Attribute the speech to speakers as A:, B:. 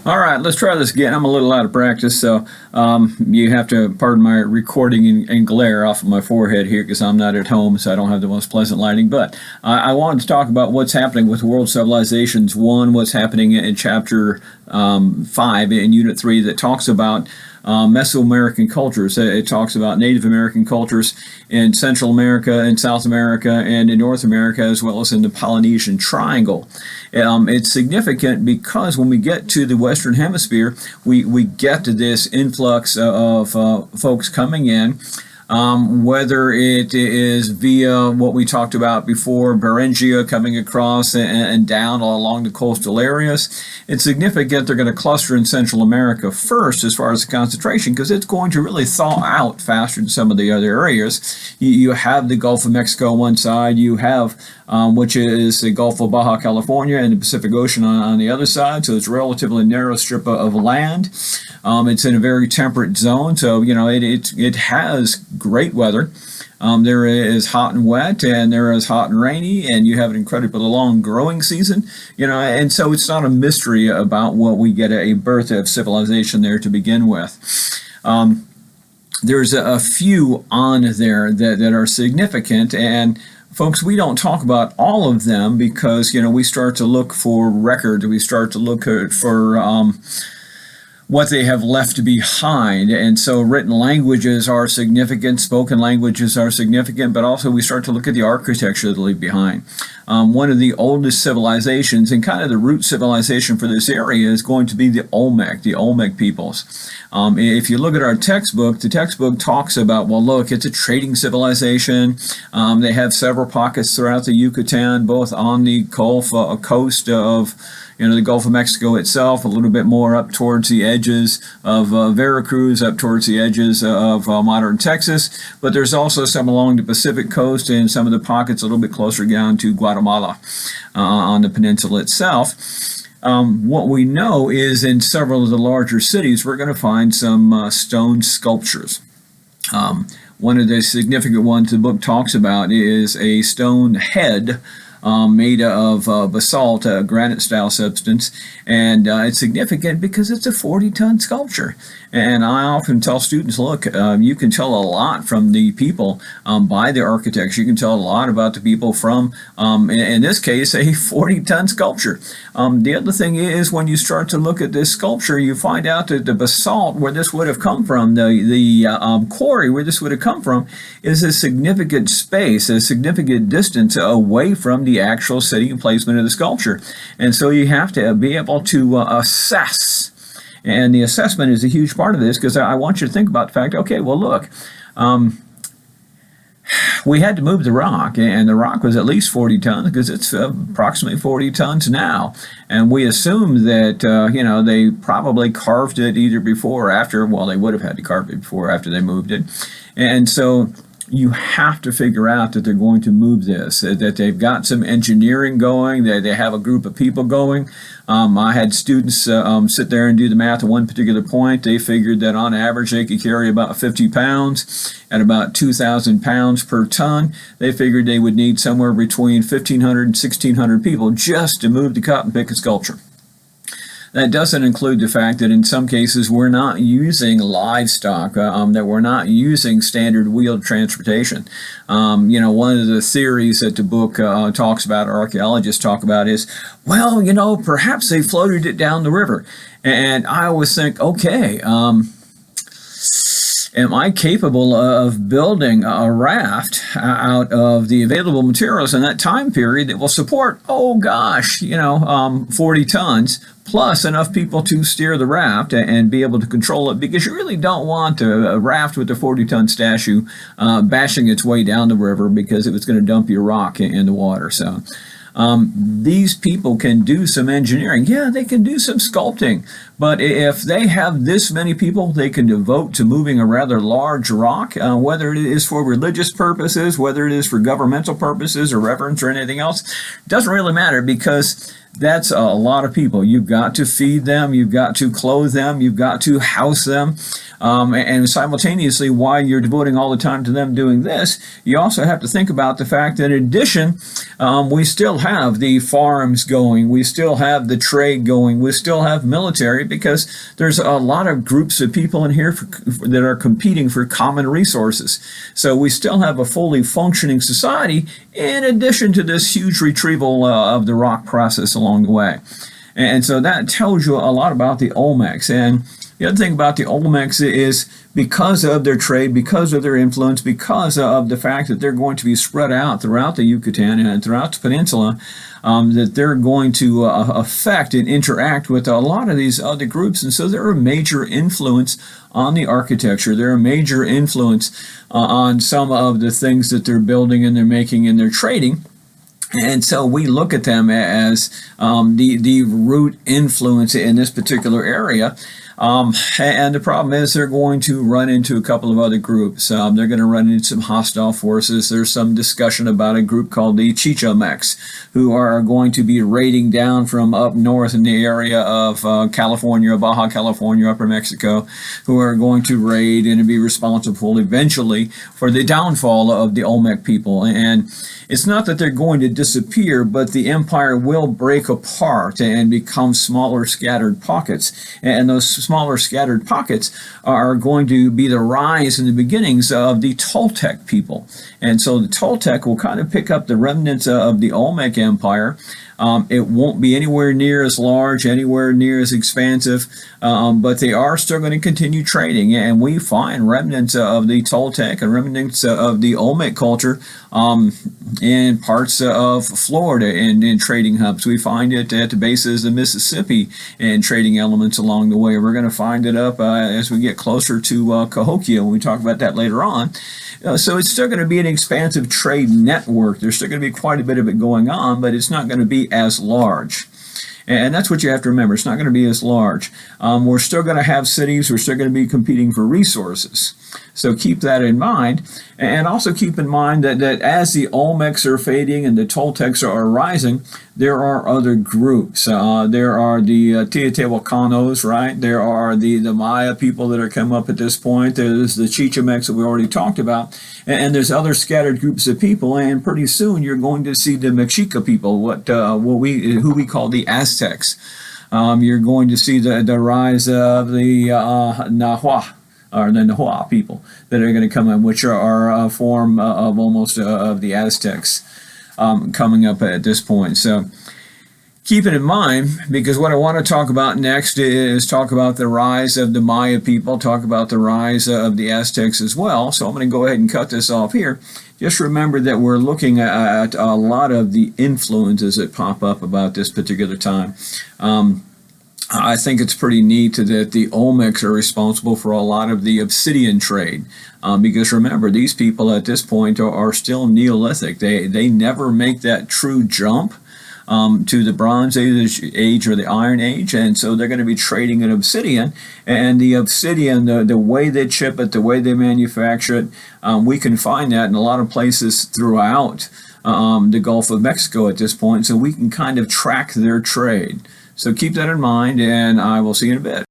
A: All right, let's try this again. I'm a little out of practice, so you have to pardon my recording and glare off of my forehead here because I'm not at home, so I don't have the most pleasant lighting. But I wanted to talk about what's happening with World Civilizations 1, what's happening in Chapter 5 in Unit 3 that talks about Mesoamerican cultures. It talks about Native American cultures in Central America, in South America, and in North America, as well as in the Polynesian Triangle. It's significant because when we get to the Western Hemisphere, we get to this influx of folks coming in. Whether it is via what we talked about before, Beringia coming across and down along the coastal areas. It's significant they're going to cluster in Central America first as far as the concentration because it's going to really thaw out faster than some of the other areas. You have the Gulf of Mexico on one side, you have which is the Gulf of Baja California and the Pacific Ocean on the other side, so it's a relatively narrow strip of land. It's in a very temperate zone, so it has great weather. There is hot and wet, and there is hot and rainy, and you have an incredibly long growing season. And so it's not a mystery about what we get a birth of civilization there to begin with. There's a few on there that are significant, and folks, we don't talk about all of them because we start to look for record, we start to look for what they have left behind. And so written languages are significant, spoken languages are significant, but also we start to look at the architecture they leave behind. One of the oldest civilizations and kind of the root civilization for this area is going to be the Olmec peoples. If you look at our textbook, the textbook talks about, well, look, it's a trading civilization. They have several pockets throughout the Yucatan, both on the Gulf coast of the Gulf of Mexico itself, a little bit more up towards the edges of Veracruz, up towards the edges of modern Texas. But there's also some along the Pacific coast and some of the pockets a little bit closer down to Guatemala on the peninsula itself. What we know is in several of the larger cities, we're going to find some stone sculptures. One of the significant ones the book talks about is a stone head made of basalt, a granite-style substance, and it's significant because it's a 40-ton sculpture. And I often tell students, look, you can tell a lot from the people by the architecture. You can tell a lot about the people from, in this case, a 40-ton sculpture. The other thing is when you start to look at this sculpture, you find out that the basalt, where this would have come from, the quarry where this would have come from, is a significant space, a significant distance away from the actual sitting and placement of the sculpture. And so you have to be able to assess. And the assessment is a huge part of this because I want you to think about the fact, okay, well, look, we had to move the rock, and the rock was at least 40 tons because it's approximately 40 tons now. And we assume that, they probably carved it either before or after. Well, they would have had to carve it before or after they moved it. And so you have to figure out that they're going to move this, that they've got some engineering going, that they have a group of people going. I had students sit there and do the math at one particular point. They figured that on average they could carry about 50 pounds at about 2,000 pounds per ton. They figured they would need somewhere between 1,500 and 1,600 people just to move the cotton picket sculpture. That doesn't include the fact that in some cases we're not using livestock, that we're not using standard wheeled transportation. One of the theories that the book talks about, or archaeologists talk about, is, well, perhaps they floated it down the river. And I always think, okay, am I capable of building a raft out of the available materials in that time period that will support, 40 tons, plus enough people to steer the raft and be able to control it? Because you really don't want a raft with a 40-ton statue bashing its way down the river because it was going to dump your rock in the water. So these people can do some engineering. Yeah, they can do some sculpting. But if they have this many people they can devote to moving a rather large rock, whether it is for religious purposes, whether it is for governmental purposes or reverence or anything else, doesn't really matter because that's a lot of people. You've got to feed them, you've got to clothe them, you've got to house them. And simultaneously, while you're devoting all the time to them doing this, you also have to think about the fact that in addition, we still have the farms going, we still have the trade going, we still have military right? Because there's a lot of groups of people in here that are competing for common resources. So we still have a fully functioning society in addition to this huge retrieval of the rock process along the way. And so that tells you a lot about the Olmecs. And the other thing about the Olmecs is because of their trade, because of their influence, because of the fact that they're going to be spread out throughout the Yucatan and throughout the peninsula, that they're going to affect and interact with a lot of these other groups. And so they're a major influence on the architecture. They're a major influence on some of the things that they're building and they're making and they're trading. And so we look at them as the root influence in this particular area. And the problem is they're going to run into a couple of other groups. They're going to run into some hostile forces. There's some discussion about a group called the Chichimecs, who are going to be raiding down from up north in the area of California, Baja California, Upper Mexico, who are going to raid and be responsible eventually for the downfall of the Olmec people. And it's not that they're going to disappear, but the empire will break apart and become smaller scattered pockets. And those smaller scattered pockets are going to be the rise and the beginnings of the Toltec people. And so the Toltec will kind of pick up the remnants of the Olmec Empire. It won't be anywhere near as large, anywhere near as expansive, but they are still going to continue trading. And we find remnants of the Toltec and remnants of the Olmec culture in parts of Florida and in trading hubs. We find it at the bases of Mississippi and trading elements along the way. We're going to find it up as we get closer to Cahokia when we talk about that later on. So it's still going to be an expansive trade network. There's still going to be quite a bit of it going on, but it's not going to be as large. And that's what you have to remember. It's not going to be as large. We're still going to have cities. We're still going to be competing for resources. So keep that in mind. And also keep in mind that as the Olmecs are fading and the Toltecs are rising, there are other groups. There are the Teotihuacanos, right? There are the Maya people that are coming up at this point. There's the Chichimecs that we already talked about. And there's other scattered groups of people. And pretty soon you're going to see the Mexica people, who we call the Aztecs. You're going to see the rise of the Nahua, or the Nahua people that are going to come in, which are a form of almost of the Aztecs coming up at this point. So keep it in mind, because what I want to talk about next is talk about the rise of the Maya people, talk about the rise of the Aztecs as well. So I'm going to go ahead and cut this off here. Just remember that we're looking at a lot of the influences that pop up about this particular time. I think it's pretty neat that the Olmecs are responsible for a lot of the obsidian trade, because remember, these people at this point are still Neolithic. They never make that true jump to the Bronze Age or the Iron Age, and so they're going to be trading in obsidian. And the obsidian, the way they chip it, the way they manufacture it, we can find that in a lot of places throughout the Gulf of Mexico at this point, so we can kind of track their trade. So keep that in mind, and I will see you in a bit.